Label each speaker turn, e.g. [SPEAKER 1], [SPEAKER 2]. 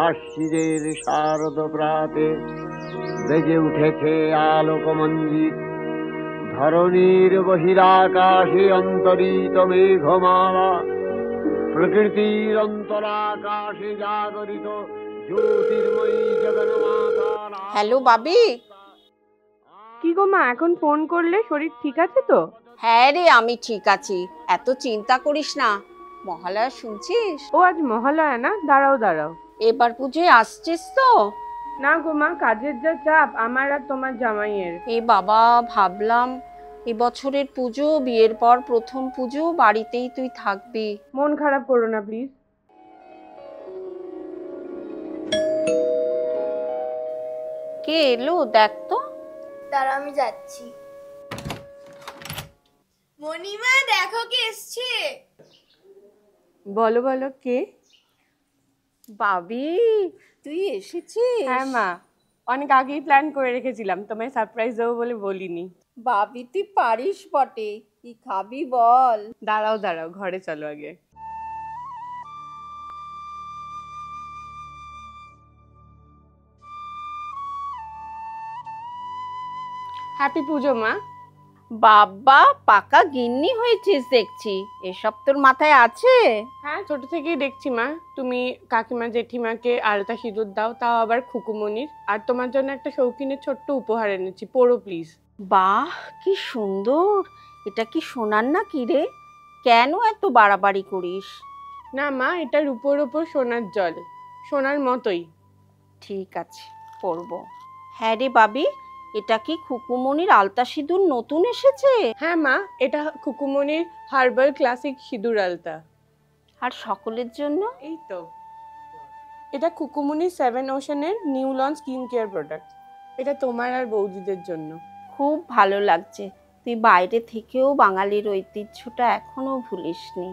[SPEAKER 1] আশ্বিনের শারদ প্রাতে বেজে উঠেছে আলোকমঞ্জিত, ধরণীর বহিরাকাশে অন্তরিত মেঘমালা, প্রকৃতির অন্তরাকাশে জাগরিত জ্যোতির্ময়ী জগন্মাতা।
[SPEAKER 2] হ্যালো বাবি।
[SPEAKER 3] কি গো মা, এখন ফোন করলে? শরীর ঠিক আছে তো?
[SPEAKER 2] হ্যাঁ রে, আমি ঠিক আছি, এত চিন্তা করিস না। মহালয়া শুনছিস?
[SPEAKER 3] ও আজ মহালয়া না? দাঁড়াও দাঁড়াও।
[SPEAKER 2] এবার পুজোয় আসছিস তো?
[SPEAKER 3] না গো মা, কাজের যা চাপ আমার আর তোমার জামাইয়ের।
[SPEAKER 2] এ বাবা, ভাবলাম এবছরের পুজো, বিয়ের পর প্রথম পুজো, বাড়িতেই তুই থাকবি।
[SPEAKER 3] মন খারাপ করো না প্লিজ।
[SPEAKER 2] কে এলো দেখ তো।
[SPEAKER 4] দাঁড়া, আমি যাচ্ছি। মণিমা, দেখো কে এসছে।
[SPEAKER 3] বলো বলো, কে?
[SPEAKER 2] বাবি, তুই এসেছিস?
[SPEAKER 3] হ্যাঁ মা, অনেক আগেই প্ল্যান করে রেখেছিলাম, তোমায় সারপ্রাইজ দেবো বলে বলিনি।
[SPEAKER 2] বাবি তুই পারিস বটে, কি খাবি বল?
[SPEAKER 3] দাঁড়াও দাঁড়াও, ঘরে চলো আগে। হ্যাপি পুজো মা।
[SPEAKER 2] বাবা, পাকা গিন্নি হয়েছিস দেখছি, এসব তোর মাথায় আছে?
[SPEAKER 3] হ্যাঁ, ছোট থেকেই দেখছি মা, তুমি কাকিমা জেঠিমাকে আলতা সিঁদুর দাও, তাও আবার খুকুমনির। আর তোমার জন্য একটা শৌখিনের ছোট্ট উপহার এনেছি, পড়ো প্লিজ।
[SPEAKER 2] বাহ, কি সুন্দর! এটা কি সোনার না কি রে? কেন এত বাড়াবাড়ি করিস?
[SPEAKER 3] না মা, এটা রূপোর ওপর সোনার জল, সোনার মতোই।
[SPEAKER 2] ঠিক আছে, পরবো। হ্যাঁ রে বাবি, এটা কি খুকুমনির আলতা সিঁদুর নতুন এসেছে?
[SPEAKER 3] হ্যাঁ মা, এটা খুকুমনির হার্বাল ক্লাসিক সিঁদুর আলতা।
[SPEAKER 2] আর সকলের জন্য?
[SPEAKER 3] এই তো, এটা খুকুমনি 7 ওশানের new launch skin care product. এটা তোমার আর বৌদিদের জন্য।
[SPEAKER 2] খুব ভালো লাগছে, তুই বাইরে থেকেও বাঙালির ঐতিহ্যটা এখনো ভুলিসনি।